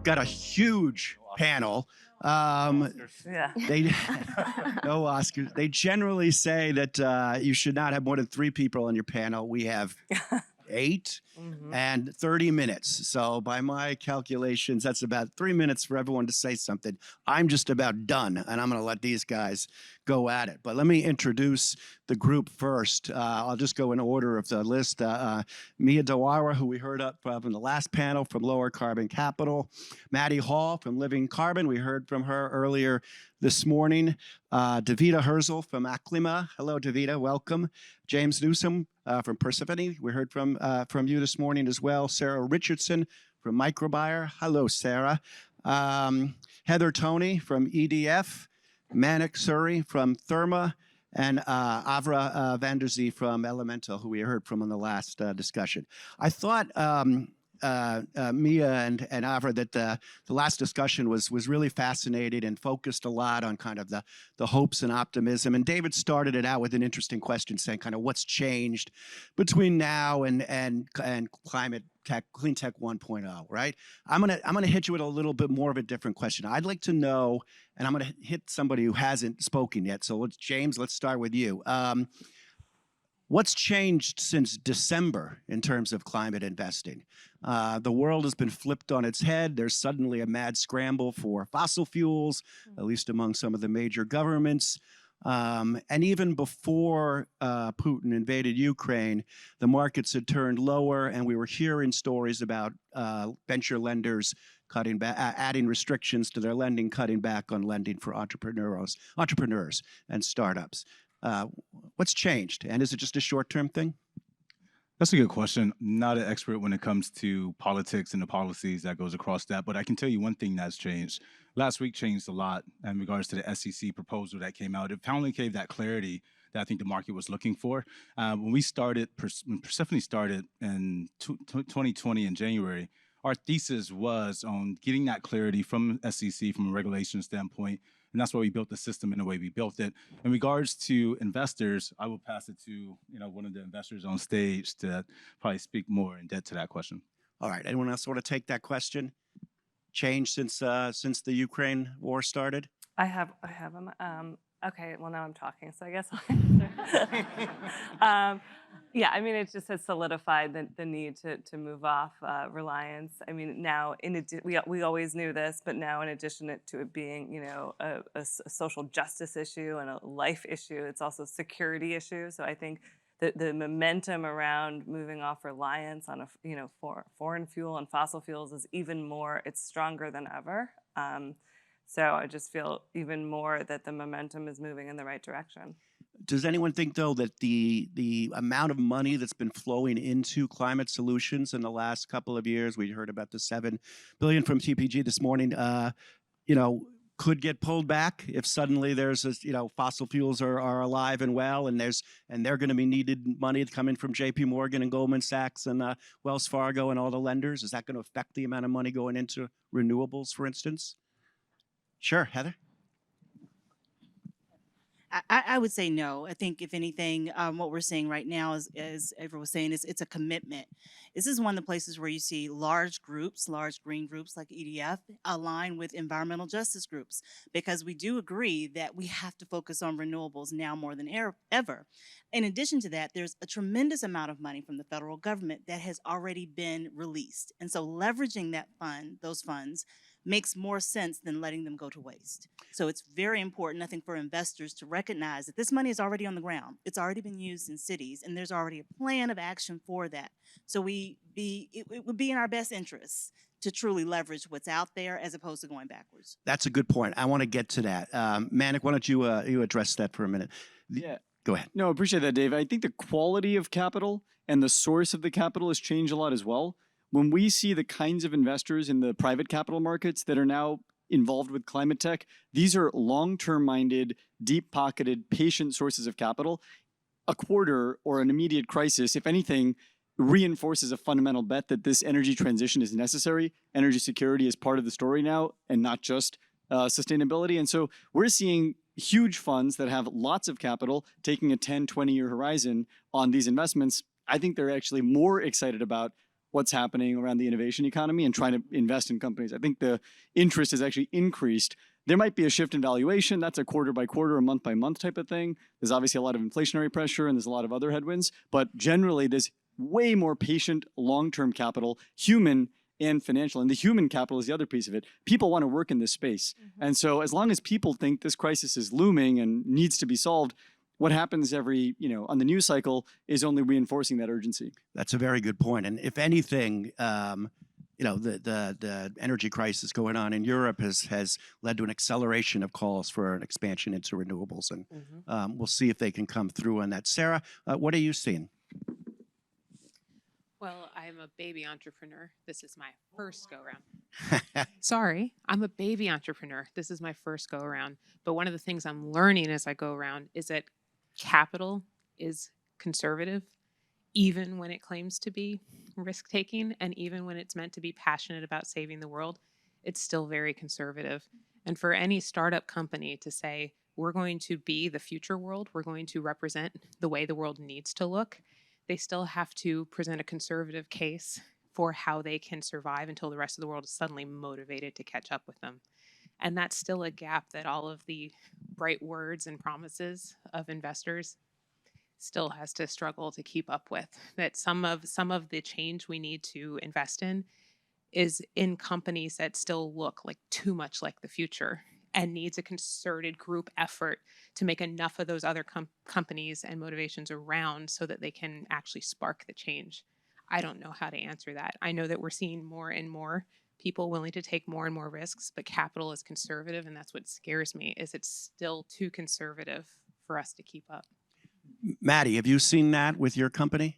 got a huge panel. Yeah. They no Oscars. They generally say that you should not have more than 3 people on your panel. We have 8 and 30 minutes. So by my calculations, that's about 3 minutes for everyone to say something. I'm just about done, and I'm going to let these guys go at it. But let me introduce the group first. I'll just go in order of the list. Diawara, who we heard up from the last panel from Lowercarbon Capital. Maddie Hall from Living Carbon. We heard from her earlier this morning. Davida Herzl from Aclima. Hello, Davida. Welcome. James Newsome from Persefoni. We heard from you this morning as well. Sarah Richardson from MicroByre. Hello, Sarah. Heather Toney from EDF. Manik Suri from Therma. And Avra Vanderzee from Elemental, who we heard from on the last discussion. I thought Mia and Avra that the last discussion was really fascinating and focused a lot on kind of the hopes and optimism. And David started it out with an interesting question, saying kind of what's changed between now and climate tech, clean tech 1.0, right? I'm gonna hit you with a little bit more of a different question. I'd like to know, and I'm gonna hit somebody who hasn't spoken yet. So James, let's start with you. What's changed since December in terms of climate investing? The world has been flipped on its head. There's suddenly a mad scramble for fossil fuels, at least among some of the major governments. And even before Putin invaded Ukraine, the markets had turned lower, and we were hearing stories about venture lenders cutting back, adding restrictions to their lending, cutting back on lending for entrepreneurs and startups. What's changed, and is it just a short-term thing? That's a good question. I'm not an expert when it comes to politics and the policies that goes across that, but I can tell you one thing that's changed. Last week changed a lot in regards to the SEC proposal that came out. It finally gave that clarity that I think the market was looking for. When we started, when Persefoni started in 2020 in January, our thesis was on getting that clarity from SEC from a regulation standpoint, and that's why we built the system in the way we built it. In regards to investors, I will pass it to one of the investors on stage to probably speak more in depth to that question. All right. Anyone else want to take that question? Change since the Ukraine war started? I have them. Okay, well now I'm talking, so I guess I'll answer. Yeah, I mean, it just has solidified the need to move off reliance. I mean, now we always knew this, but now in addition to it being a social justice issue and a life issue, it's also a security issue. So I think the momentum around moving off reliance on foreign fuel and fossil fuels is even more. It's stronger than ever. So I just feel even more that the momentum is moving in the right direction. Does anyone think, though, that the amount of money that's been flowing into climate solutions in the last couple of years, we heard about the $7 billion from TPG this morning, could get pulled back if suddenly there's fossil fuels are alive and well, and they're going to be needed money coming from J.P. Morgan and Goldman Sachs and Wells Fargo and all the lenders? Is that going to affect the amount of money going into renewables, for instance? Sure, Heather. I would say no. I think if anything, what we're seeing right now is, as Avra was saying, it's a commitment. This is one of the places where you see large groups, large green groups like EDF align with environmental justice groups, because we do agree that we have to focus on renewables now more than ever. In addition to that, there's a tremendous amount of money from the federal government that has already been released. And so leveraging those funds makes more sense than letting them go to waste. So it's very important, I think, for investors to recognize that this money is already on the ground. It's already been used in cities, and there's already a plan of action for that. So it would be in our best interests to truly leverage what's out there as opposed to going backwards. That's a good point. I want to get to that. Manik, why don't you address that for a minute? Yeah. Go ahead. No, I appreciate that, Dave. I think the quality of capital and the source of the capital has changed a lot as well. When we see the kinds of investors in the private capital markets that are now involved with climate tech, these are long-term minded, deep-pocketed, patient sources of capital. A quarter or an immediate crisis, if anything, reinforces a fundamental bet that this energy transition is necessary. Energy security is part of the story now, and not just sustainability. And so we're seeing huge funds that have lots of capital taking a 10, 20-year horizon on these investments. I think they're actually more excited about what's happening around the innovation economy and trying to invest in companies. I think the interest has actually increased. There might be a shift in valuation. That's a quarter by quarter, a month by month type of thing. There's obviously a lot of inflationary pressure and there's a lot of other headwinds, but generally there's way more patient, long-term capital, human and financial. And the human capital is the other piece of it. People want to work in this space. And so as long as people think this crisis is looming and needs to be solved, what happens every, on the news cycle is only reinforcing that urgency. That's a very good point. And if anything, the energy crisis going on in Europe has led to an acceleration of calls for an expansion into renewables. And we'll see if they can come through on that. Sarah, what are you seeing? Well, I'm a baby entrepreneur. This is my first go around. Sorry, I'm a baby entrepreneur. This is my first go around. But one of the things I'm learning as I go around is that capital is conservative, even when it claims to be risk taking, and even when it's meant to be passionate about saving the world, it's still very conservative. And for any startup company to say, we're going to be the future world, we're going to represent the way the world needs to look, they still have to present a conservative case for how they can survive until the rest of the world is suddenly motivated to catch up with them. And that's still a gap that all of the bright words and promises of investors still has to struggle to keep up with. That some of the change we need to invest in is in companies that still look like too much like the future and needs a concerted group effort to make enough of those other companies and motivations around so that they can actually spark the change. I don't know how to answer that. I know that we're seeing more and more people willing to take more and more risks, but capital is conservative, and that's what scares me, is it's still too conservative for us to keep up. Maddie, have you seen that with your company?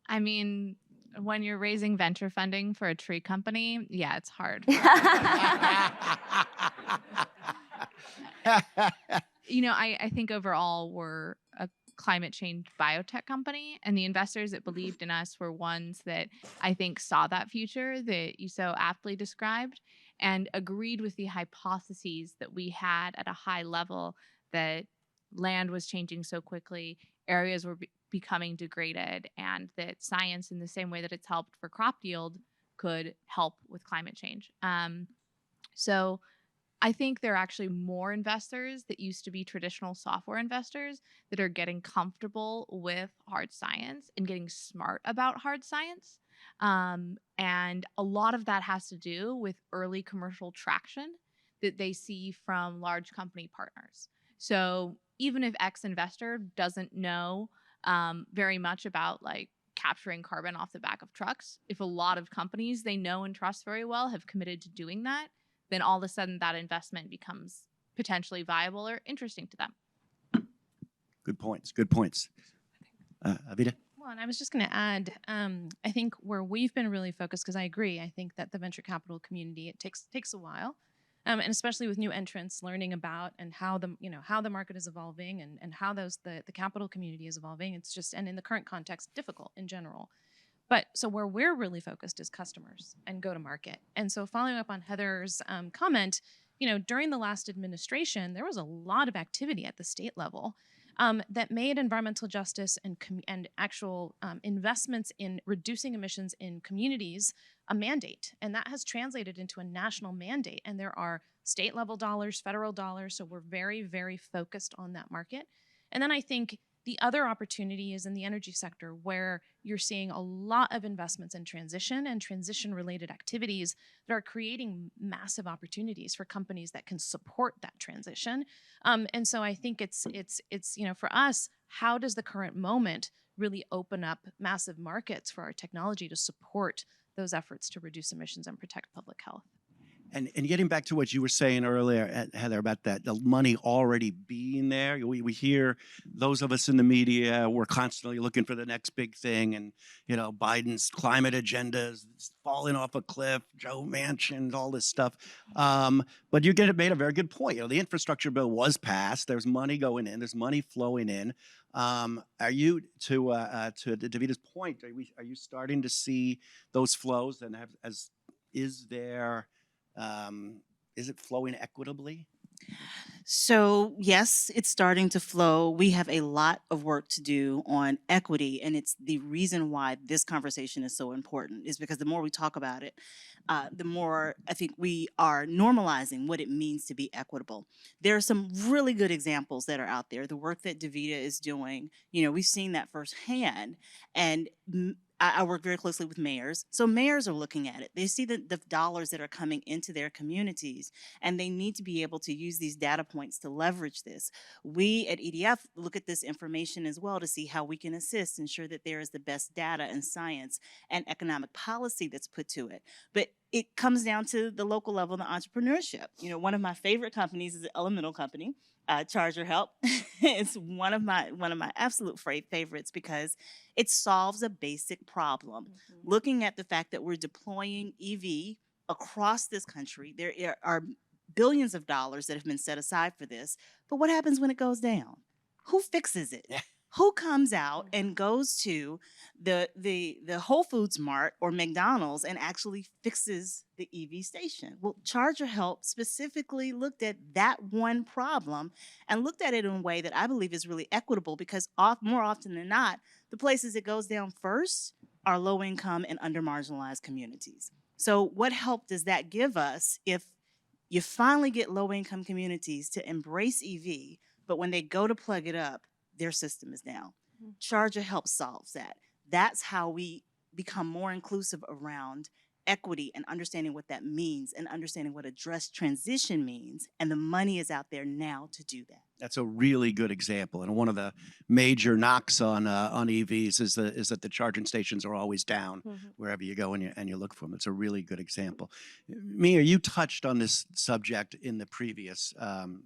I mean, when you're raising venture funding for a tree company, yeah, it's hard. I think overall we're a climate change biotech company, and the investors that believed in us were ones that I think saw that future that you so aptly described and agreed with the hypotheses that we had at a high level, that land was changing so quickly, areas were becoming degraded, and that science, in the same way that it's helped for crop yield, could help with climate change. So I think there are actually more investors that used to be traditional software investors that are getting comfortable with hard science and getting smart about hard science. And a lot of that has to do with early commercial traction that they see from large company partners. So even if X investor doesn't know very much about like capturing carbon off the back of trucks, if a lot of companies they know and trust very well have committed to doing that, then all of a sudden that investment becomes potentially viable or interesting to them. Good points. Good points. Avida? Well, and I was just going to add, I think where we've been really focused, because I agree, I think that the venture capital community, it takes a while, and especially with new entrants learning about and how the market is evolving and how the capital community is evolving. It's just, and in the current context, difficult in general. But so where we're really focused is customers and go to market. And so following up on Heather's comment, during the last administration, there was a lot of activity at the state level that made environmental justice and actual investments in reducing emissions in communities a mandate. And that has translated into a national mandate. And there are state level dollars, federal dollars. So we're very, very focused on that market. And then I think the other opportunity is in the energy sector, where you're seeing a lot of investments in transition and transition-related activities that are creating massive opportunities for companies that can support that transition. And so I think it's for us, how does the current moment really open up massive markets for our technology to support those efforts to reduce emissions and protect public health? And getting back to what you were saying earlier, Heather, about the money already being there. We hear, those of us in the media, we're constantly looking for the next big thing. And, Biden's climate agenda is falling off a cliff, Joe Manchin, all this stuff. But you made a very good point. The infrastructure bill was passed. There's money going in. There's money flowing in. Are you, to Davida's point, are you starting to see those flows? And is it flowing equitably? So, yes, it's starting to flow. We have a lot of work to do on equity, and it's the reason why this conversation is so important, is because the more we talk about it, the more I think we are normalizing what it means to be equitable. There are some really good examples that are out there. The work that Davida is doing, we've seen that firsthand. And I work very closely with mayors. So mayors are looking at it. They see the dollars that are coming into their communities, and they need to be able to use these data points to leverage this. We at EDF look at this information as well to see how we can assist, ensure that there is the best data and science and economic policy that's put to it. But it comes down to the local level, the entrepreneurship. One of my favorite companies is an elemental company, Charger Help. It's one of my absolute favorites because it solves a basic problem. Looking at the fact that we're deploying EV across this country, there are billions of dollars that have been set aside for this. But what happens when it goes down? Who fixes it? Yeah. Who comes out and goes to the Whole Foods Mart or McDonald's and actually fixes the EV station? Well, Charger Help specifically looked at that one problem and looked at it in a way that I believe is really equitable, because more often than not, the places it goes down first are low income and under marginalized communities. So what help does that give us if you finally get low income communities to embrace EV, but when they go to plug it up, their system is down? Charger Help solves that. That's how we become more inclusive around equity and understanding what that means and understanding what a just transition means. And the money is out there now to do that. That's a really good example. And one of the major knocks on EVs is that the charging stations are always down wherever you go and you look for them. It's a really good example. Mia, you touched on this subject in the previous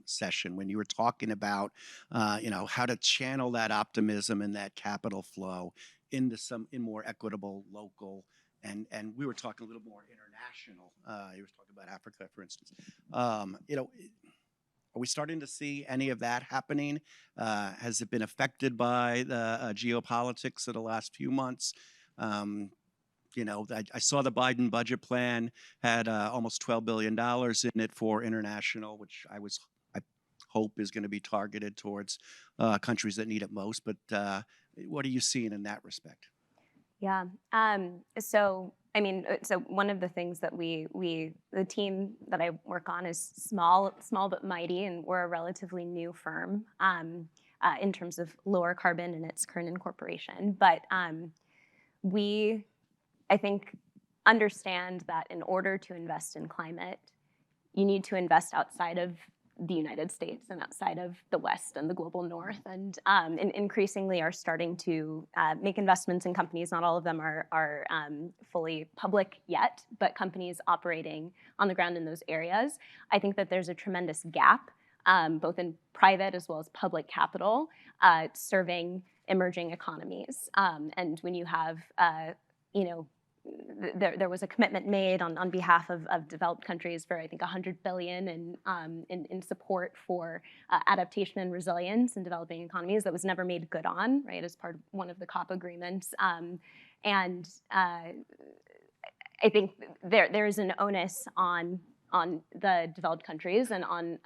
session when you were talking about how to channel that optimism and that capital flow into in more equitable local. And we were talking a little more international. You were talking about Africa, for instance. Are we starting to see any of that happening? Has it been affected by the geopolitics of the last few months? I saw the Biden budget plan had almost $12 billion in it for international, which I hope is going to be targeted towards countries that need it most. But what are you seeing in that respect? Yeah. So one of the things that the team that I work on is small but mighty, and we're a relatively new firm in terms of Lowercarbon and its current incorporation. But we, I think, understand that in order to invest in climate, you need to invest outside of the United States and outside of the West and the global North, and increasingly are starting to make investments in companies. Not all of them are fully public yet, but companies operating on the ground in those areas. I think that there's a tremendous gap, both in private as well as public capital, serving emerging economies. And when you have, there was a commitment made on behalf of developed countries for, I think, $100 billion in support for adaptation and resilience in developing economies that was never made good on, right, as part of one of the COP agreements. And I think there is an onus on the developed countries and on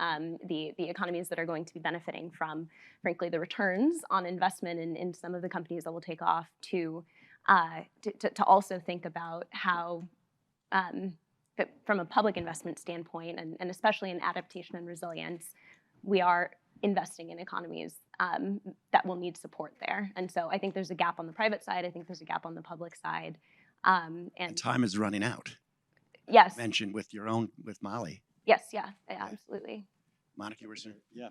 the economies that are going to be benefiting from, frankly, the returns on investment in some of the companies that will take off to also think about how, from a public investment standpoint, and especially in adaptation and resilience, we are investing in economies that will need support there. And so I think there's a gap on the private side. I think there's a gap on the public side. And time is running out. Yes. Mentioned with Molly. Yes, yeah, absolutely. Manik, you were saying? Yeah.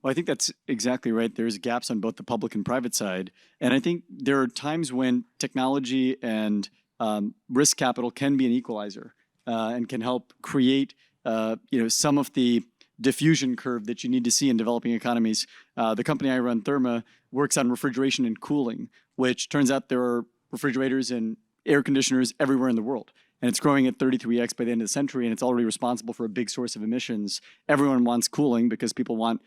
Well, I think that's exactly right. There's gaps on both the public and private side. And I think there are times when technology and risk capital can be an equalizer and can help create some of the diffusion curve that you need to see in developing economies. The company I run, Therma, works on refrigeration and cooling, which turns out there are refrigerators and air conditioners everywhere in the world. And it's growing at 33x by the end of the century, and it's already responsible for a big source of emissions. Everyone wants cooling because people want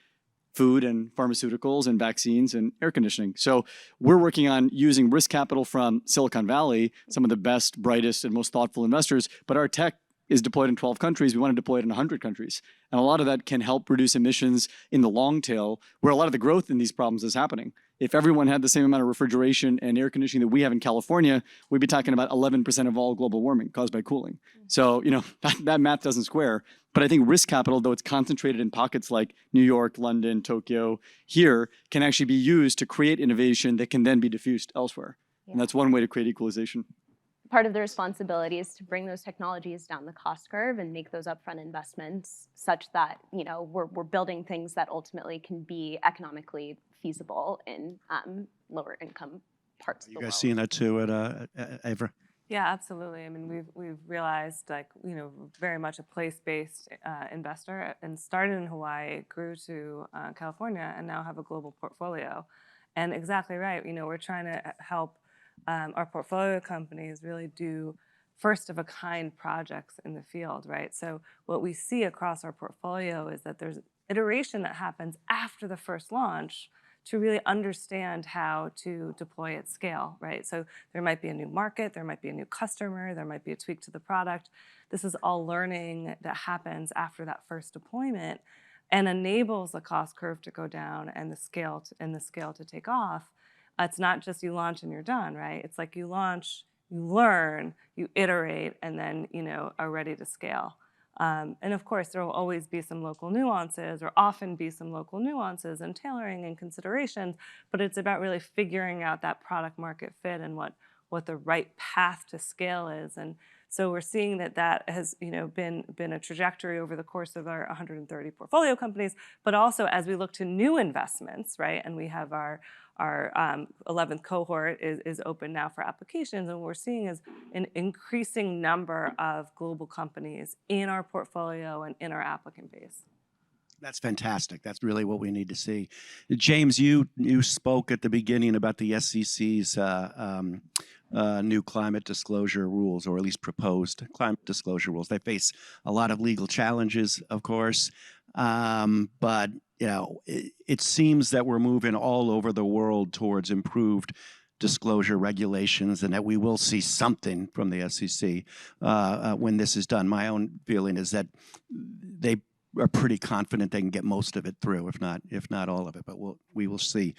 food and pharmaceuticals and vaccines and air conditioning. So we're working on using risk capital from Silicon Valley, some of the best, brightest, and most thoughtful investors, but our tech is deployed in 12 countries. We want to deploy it in 100 countries. And a lot of that can help reduce emissions in the long tail, where a lot of the growth in these problems is happening. If everyone had the same amount of refrigeration and air conditioning that we have in California, we'd be talking about 11% of all global warming caused by cooling. So, that math doesn't square. But I think risk capital, though it's concentrated in pockets like New York, London, Tokyo, here, can actually be used to create innovation that can then be diffused elsewhere. And that's one way to create equalization. Part of the responsibility is to bring those technologies down the cost curve and make those upfront investments such that we're building things that ultimately can be economically feasible in lower income parts of the You world. guys seeing that too at Avra? Yeah, absolutely. I mean, we've realized very much a place-based investor, and started in Hawaii, grew to California, and now have a global portfolio. And exactly right. We're trying to help our portfolio companies really do first-of-a-kind projects in the field, right? So what we see across our portfolio is that there's iteration that happens after the first launch to really understand how to deploy at scale, right? So there might be a new market, there might be a new customer, there might be a tweak to the product. This is all learning that happens after that first deployment and enables the cost curve to go down and the scale to take off. It's not just you launch and you're done, right? It's like you launch, you learn, you iterate, and then are ready to scale. And of course, there will always be some local nuances, or often be some local nuances and tailoring and considerations, but it's about really figuring out that product market fit and what the right path to scale is. And so we're seeing that has been a trajectory over the course of our 130 portfolio companies, but also as we look to new investments, right? And we have our 11th cohort is open now for applications, and what we're seeing is an increasing number of global companies in our portfolio and in our applicant base. That's fantastic. That's really what we need to see. James, you spoke at the beginning about the SEC's new climate disclosure rules, or at least proposed climate disclosure rules. They face a lot of legal challenges, of course, but it seems that we're moving all over the world towards improved disclosure regulations, and that we will see something from the SEC when this is done. My own feeling is that they are pretty confident they can get most of it through, if not all of it, but we will see.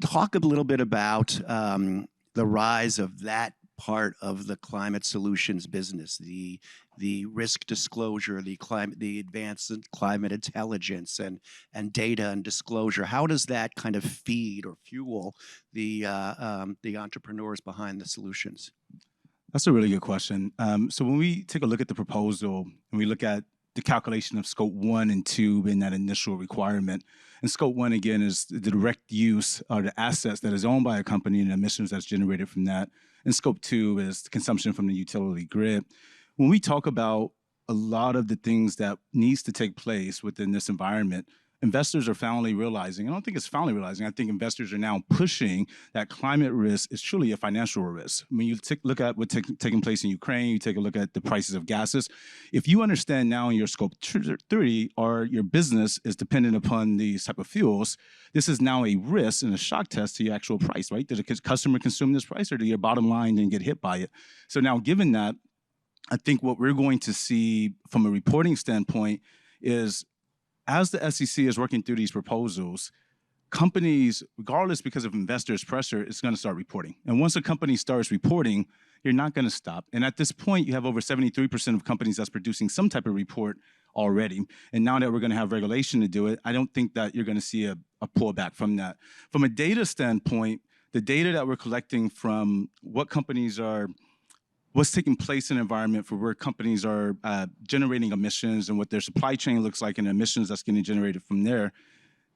Talk a little bit about the rise of that part of the climate solutions business, the risk disclosure, the advanced climate intelligence, and data and disclosure. How does that kind of feed or fuel the entrepreneurs behind the solutions? That's a really good question. So when we take a look at the proposal and we look at the calculation of scope 1 and 2 being that initial requirement, and scope 1 again is the direct use of the assets that is owned by a company and emissions that's generated from that, and scope 2 is the consumption from the utility grid. When we talk about a lot of the things that needs to take place within this environment, investors are finally realizing, I don't think it's finally realizing, I think investors are now pushing that climate risk is truly a financial risk. When you look at what's taking place in Ukraine, you take a look at the prices of gases. If you understand now in your scope 3, or your business is dependent upon these type of fuels, this is now a risk and a shock test to your actual price, right? Did a customer consume this price, or did your bottom line then get hit by it? So now given that, I think what we're going to see from a reporting standpoint is, as the SEC is working through these proposals, companies, regardless because of investors' pressure, is going to start reporting. And once a company starts reporting, you're not going to stop. And at this point, you have over 73% of companies that's producing some type of report already. And now that we're going to have regulation to do it, I don't think that you're going to see a pullback from that. From a data standpoint, the data that we're collecting from what companies are, what's taking place in the environment for where companies are generating emissions and what their supply chain looks like and emissions that's getting generated from there,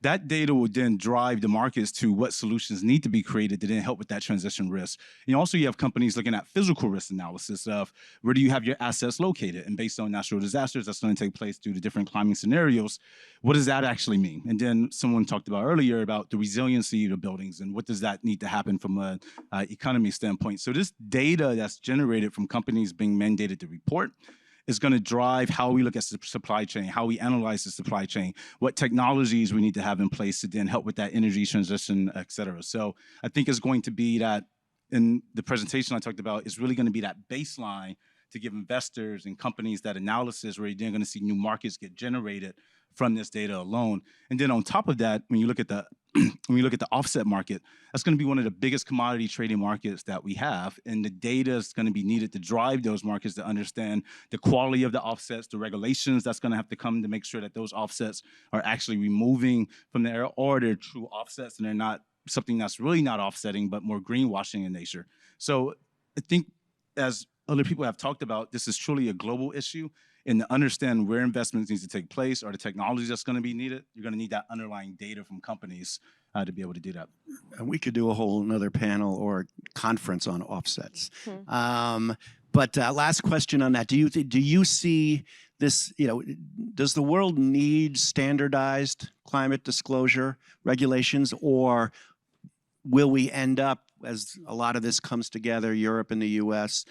that data will then drive the markets to what solutions need to be created to then help with that transition risk. And also you have companies looking at physical risk analysis of where do you have your assets located, and based on natural disasters that's going to take place due to different climate scenarios, what does that actually mean? And then someone talked about earlier about the resiliency of the buildings and what does that need to happen from an economy standpoint. So this data that's generated from companies being mandated to report is going to drive how we look at the supply chain, how we analyze the supply chain, what technologies we need to have in place to then help with that energy transition, et cetera. So I think it's going to be that, in the presentation I talked about, is really going to be that baseline to give investors and companies that analysis where you're going to see new markets get generated from this data alone. And then on top of that, when you look at the when you look at the offset market, that's going to be one of the biggest commodity trading markets that we have. And the data is going to be needed to drive those markets to understand the quality of the offsets, the regulations that's going to have to come to make sure that those offsets are actually removing from the air, or they're true offsets and they're not something that's really not offsetting, but more greenwashing in nature. So I think, as other people have talked about, this is truly a global issue. And to understand where investments needs to take place or the technology that's going to be needed, you're going to need that underlying data from companies to be able to do that. And we could do a whole another panel or conference on offsets. Mhm. But last question on that: do you see this? Does the world need standardized climate disclosure regulations, or will we end up, as a lot of this comes together, Europe and the U.S.,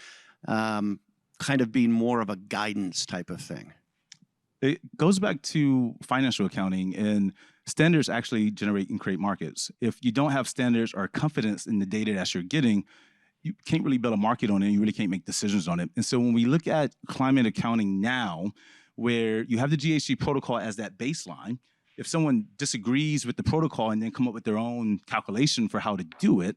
kind of being more of a guidance type of thing? It goes back to financial accounting, and standards actually generate and create markets. If you don't have standards or confidence in the data that you're getting, you can't really build a market on it. You really can't make decisions on it. And so when we look at climate accounting now, where you have the GHG protocol as that baseline, if someone disagrees with the protocol and then come up with their own calculation for how to do it,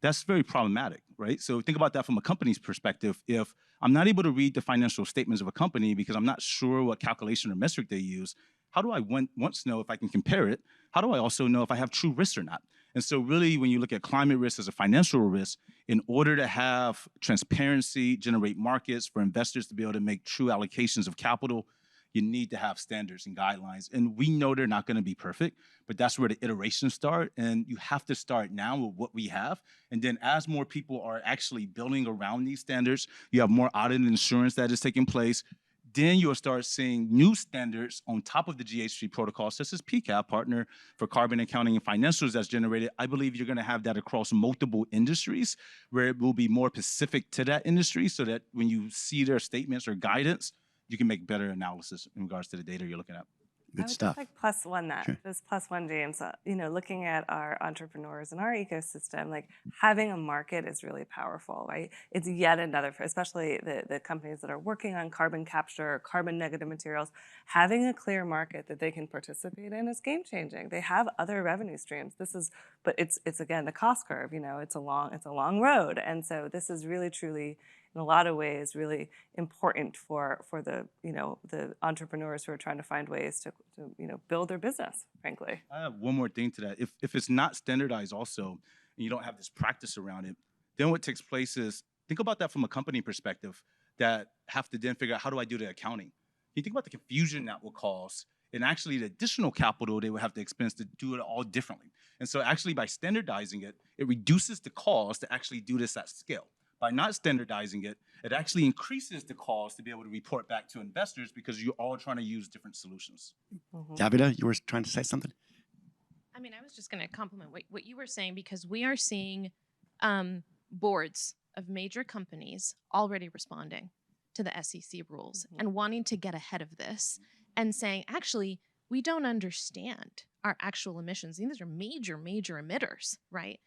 that's very problematic, right? So think about that from a company's perspective. If I'm not able to read the financial statements of a company because I'm not sure what calculation or metric they use, how do I once know if I can compare it? How do I also know if I have true risk or not? And so really, when you look at climate risk as a financial risk, in order to have transparency, generate markets for investors to be able to make true allocations of capital, you need to have standards and guidelines. And we know they're not going to be perfect, but that's where the iterations start. And you have to start now with what we have. And then as more people are actually building around these standards, you have more audit and insurance that is taking place. Then you'll start seeing new standards on top of the GHG protocol, such as PCAP, Partner for Carbon Accounting and Financials, that's generated. I believe you're going to have that across multiple industries, where it will be more specific to that industry, so that when you see their statements or guidance, you can make better analysis in regards to the data you're looking at. Good I would stuff. just like plus one that, Sure. just plus one, James. Looking at our entrepreneurs and our ecosystem, like having a market is really powerful, right? It's yet another, especially the companies that are working on carbon capture, carbon negative materials, having a clear market that they can participate in is game changing. They have other revenue streams. But it's again the cost curve. It's a long road, and so this is really truly, in a lot of ways, really important for the entrepreneurs who are trying to find ways to build their business, frankly. I have one more thing to that. If it's not standardized also, and you don't have this practice around it, then what takes place is, think about that from a company perspective, that have to then figure out, how do I do the accounting? You think about the confusion that will cause, and actually the additional capital they will have to expense to do it all differently. And so actually by standardizing it, it reduces the cost to actually do this at scale. By not standardizing it, it actually increases the cost to be able to report back to investors, because you're all trying to use different solutions. Davida, you were trying to say something? I mean, I was just going to compliment what you were saying, because we are seeing boards of major companies already responding to the SEC rules and wanting to get ahead of this and saying, actually, we don't understand our actual emissions. These are major, major emitters, right?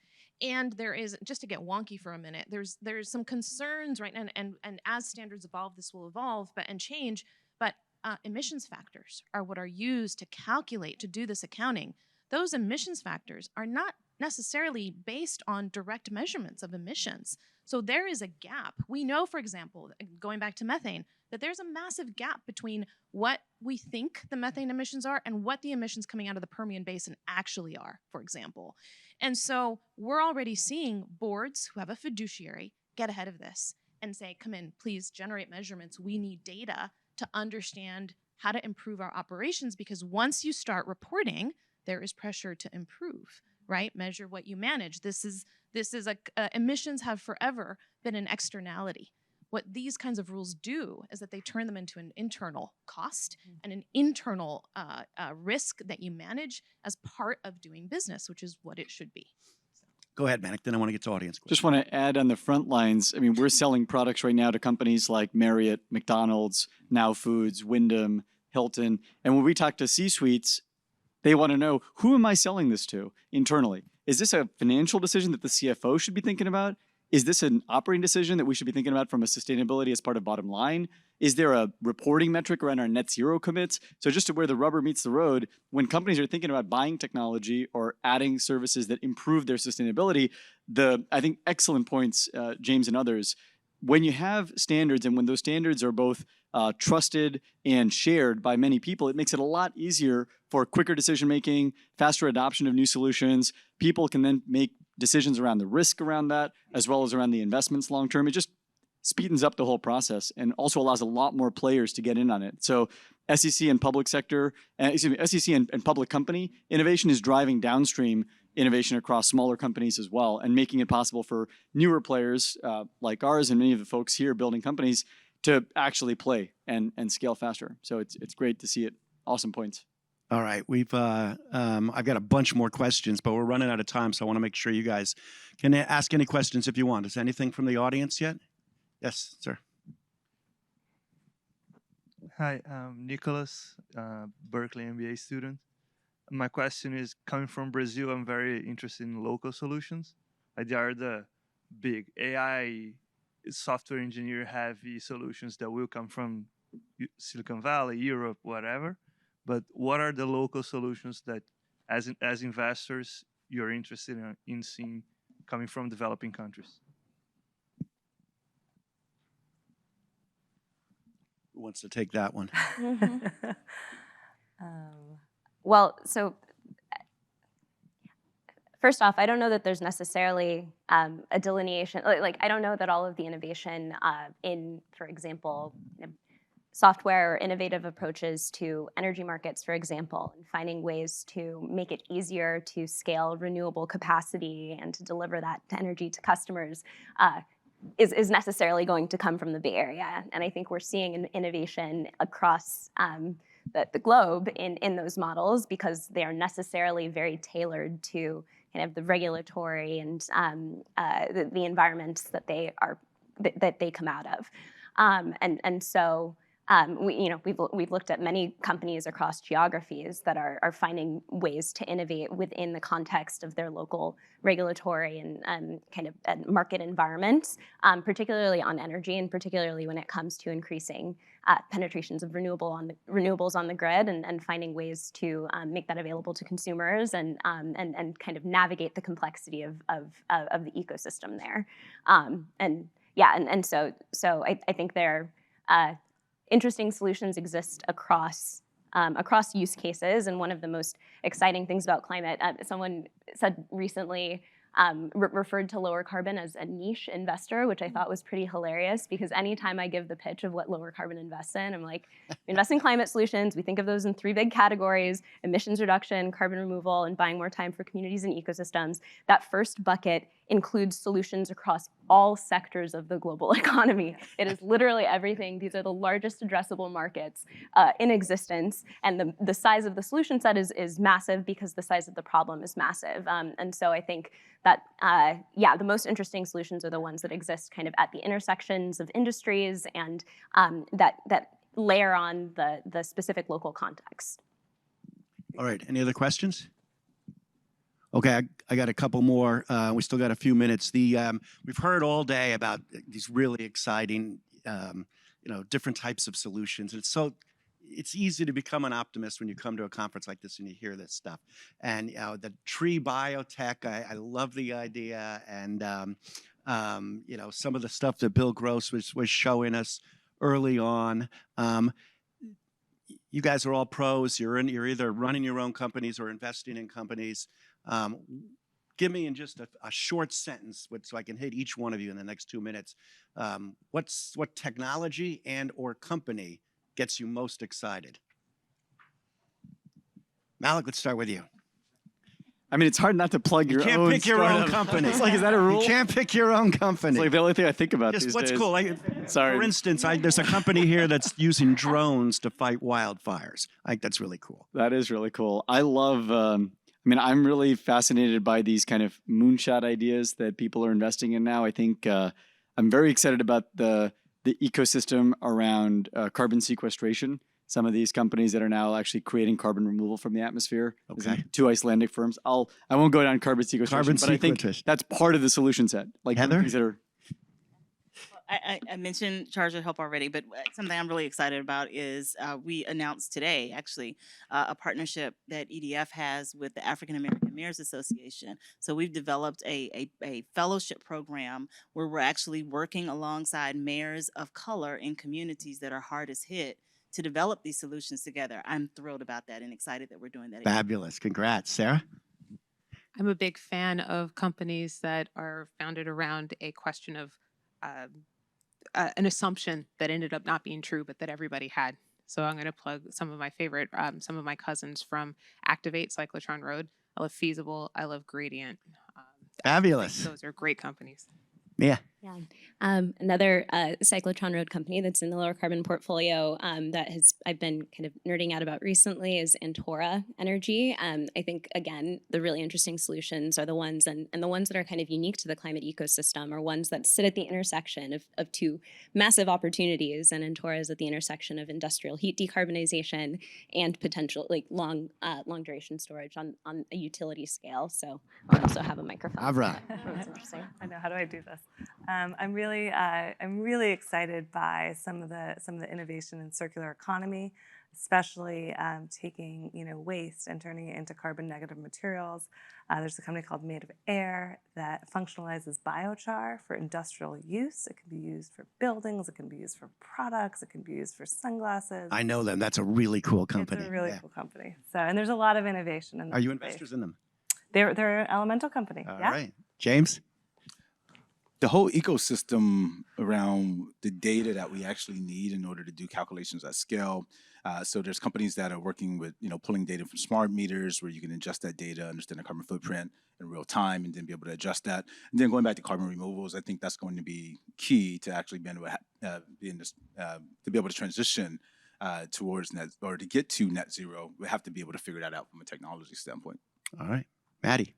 And there is, just to get wonky for a minute, there's some concerns right now, and as standards evolve, this will evolve and change, but emissions factors are what are used to calculate, to do this accounting. Those emissions factors are not necessarily based on direct measurements of emissions. So there is a gap. We know, for example, going back to methane, that there's a massive gap between what we think the methane emissions are and what the emissions coming out of the Permian Basin actually are, for example. And so we're already seeing boards who have a fiduciary get ahead of this and say, come in, please generate measurements. We need data to understand how to improve our operations, because once you start reporting, there is pressure to improve, right? Measure what you manage. Emissions have forever been an externality. What these kinds of rules do is that they turn them into an internal cost and an internal risk that you manage as part of doing business, which is what it should be. Go ahead, Manik. Then I want to get to audience questions. Just want to add on the front lines. I mean, we're selling products right now to companies like Marriott, McDonald's, Now Foods, Wyndham, Hilton. And when we talk to C-suites, they want to know, who am I selling this to internally? Is this a financial decision that the CFO should be thinking about? Is this an operating decision that we should be thinking about from a sustainability as part of bottom line? Is there a reporting metric around our net zero commits? So just to where the rubber meets the road, when companies are thinking about buying technology or adding services that improve their sustainability, I think excellent points, James and others. When you have standards and when those standards are both trusted and shared by many people, it makes it a lot easier for quicker decision-making, faster adoption of new solutions. People can then make decisions around the risk around that, as well as around the investments long-term. It just speeds up the whole process and also allows a lot more players to get in on it. So SEC and public sector, SEC and public company innovation is driving downstream innovation across smaller companies as well, and making it possible for newer players like ours and many of the folks here building companies to actually play and scale faster. So it's great to see it. Awesome points. All right, I've got a bunch more questions, but we're running out of time, so I want to make sure you guys can ask any questions if you want. Is anything from the audience yet? Yes, sir. Hi, I'm Nicholas, Berkeley MBA student. My question is, coming from Brazil, I'm very interested in local solutions. They are the big AI software engineer heavy solutions that will come from Silicon Valley, Europe, whatever. But what are the local solutions that, as investors, you're interested in seeing coming from developing countries? Who wants to take that one? Well, so first off, I don't know that there's necessarily a delineation. Like, I don't know that all of the innovation in, for example, software or innovative approaches to energy markets, for example, and finding ways to make it easier to scale renewable capacity and to deliver that energy to customers is necessarily going to come from the Bay Area. And I think we're seeing an innovation across the globe in those models, because they are necessarily very tailored to kind of the regulatory and the environments that they come out of. And so we've looked at many companies across geographies that are finding ways to innovate within the context of their local regulatory and kind of market environments, particularly on energy, and particularly when it comes to increasing penetrations of renewables on the grid, and finding ways to make that available to consumers, and kind of navigate the complexity of the ecosystem there. So I think there interesting solutions exist across use cases. And one of the most exciting things about climate, someone said recently, referred to Lowercarbon as a niche investor, which I thought was pretty hilarious, because anytime I give the pitch of what Lowercarbon invests in, I'm like, we invest in climate solutions. We think of those in 3 big categories: emissions reduction, carbon removal, and buying more time for communities and ecosystems. That first bucket includes solutions across all sectors of the global economy. It is literally everything. These are the largest addressable markets in existence. And the size of the solution set is massive, because the size of the problem is massive. And so I think that, the most interesting solutions are the ones that exist kind of at the intersections of industries, and that layer on the specific local context. All right, any other questions? Okay, I got a couple more. We still got a few minutes. We've heard all day about these really exciting, different types of solutions. It's easy to become an optimist when you come to a conference like this and you hear this stuff. And the tree biotech, I love the idea, and some of the stuff that Bill Gross was showing us early on. You guys are all pros. You're either running your own companies or investing in companies. Give me in just a short sentence, so I can hit each one of you in the next 2 minutes. What technology and or company gets you most excited? Malik, let's start with you. I mean, it's hard not to plug your own. You can't pick your own company. It's like, is that a rule? You can't pick your own company. It's like the only thing I think about Just these what's days. cool. Sorry. For instance, there's a company here that's using drones to fight wildfires. I think that's really cool. That is really cool. I love, I'm really fascinated by these kind of moonshot ideas that people are investing in now. I think I'm very excited about the ecosystem around carbon sequestration. some of these companies that are now actually creating carbon removal from the atmosphere. There's Okay. 2 Icelandic firms. I won't go down carbon sequestration, Carbon but I think sequestration. that's part of the solution set. Like Heather? companies that are I mentioned Charge of Help already, but something I'm really excited about is we announced today, actually, a partnership that EDF has with the African American Mayors Association. So we've developed a fellowship program where we're actually working alongside mayors of color in communities that are hardest hit to develop these solutions together. I'm thrilled about that and excited that we're doing that. Fabulous. Congrats. Sarah? I'm a big fan of companies that are founded around a question of an assumption that ended up not being true, but that everybody had. So I'm going to plug some of my favorite, some of my cousins from Activate Cyclotron Road. I love Feasible. I love Gradient. Fabulous. Those are great companies. Mia? Yeah. Another cyclotron road company that's in the lower carbon portfolio I've been kind of nerding out about recently is Antora Energy. I think, again, the really interesting solutions are the ones and the ones that are kind of unique to the climate ecosystem are ones that sit at the intersection of two massive opportunities. And Antora is at the intersection of industrial heat decarbonization and potential like long duration storage on a utility scale. So I'll also have a microphone. Avra. That's interesting. I know. How do I do this? I'm really excited by some of the innovation in circular economy, especially taking waste and turning it into carbon negative materials. There's a company called Made of Air that functionalizes biochar for industrial use. It can be used for buildings. It can be used for products. It can be used for sunglasses. I know them. That's a really cool company. It's a really cool company. So, and there's a lot of innovation in. Are you this space. investors in them? They're an elemental company. All yeah. right. James? The whole ecosystem around the data that we actually need in order to do calculations at scale. So there's companies that are working with, pulling data from smart meters where you can ingest that data, understand the carbon footprint in real time, and then be able to adjust that. And then going back to carbon removals, I think that's going to be key to actually being able to be able to transition towards net, or to get to net zero. We have to be able to figure that out from a technology standpoint. All right. Maddie?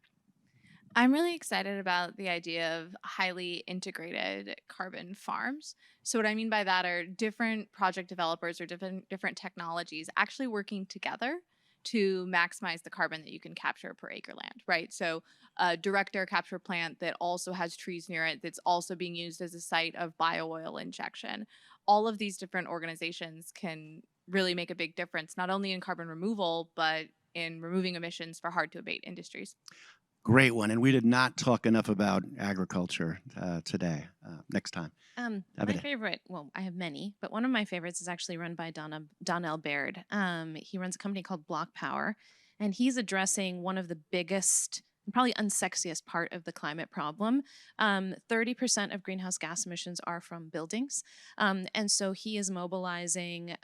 I'm really excited about the idea of highly integrated carbon farms. So what I mean by that are different project developers or different technologies actually working together to maximize the carbon that you can capture per acre land, right? So a direct air capture plant that also has trees near it that's also being used as a site of bio-oil injection. All of these different organizations can really make a big difference, not only in carbon removal, but in removing emissions for hard to abate industries. Great one. And we did not talk enough about agriculture today. Next time. My Davida. favorite, well, I have many, but one of my favorites is actually run by Donnell Baird. He runs a company called Block Power, and he's addressing one of the biggest and probably unsexiest part of the climate problem. 30% of greenhouse gas emissions are from buildings. And so he is mobilizing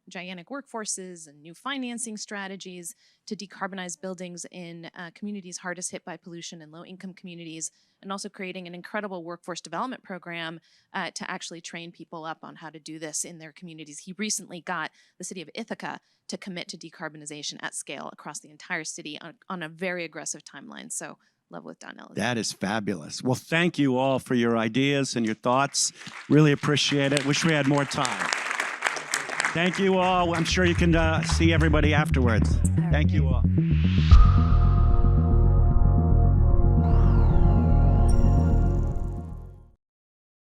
gigantic workforces and new financing strategies to decarbonize buildings in communities hardest hit by pollution and low-income communities, and also creating an incredible workforce development program to actually train people up on how to do this in their communities. He recently got the city of Ithaca to commit to decarbonization at scale across the entire city on a very aggressive timeline. So love with Donnell. That is fabulous. Well, thank you all for your ideas and your thoughts. Really appreciate it. Wish we had more time. Thank you all. I'm sure you can see everybody afterwards. Thank you all.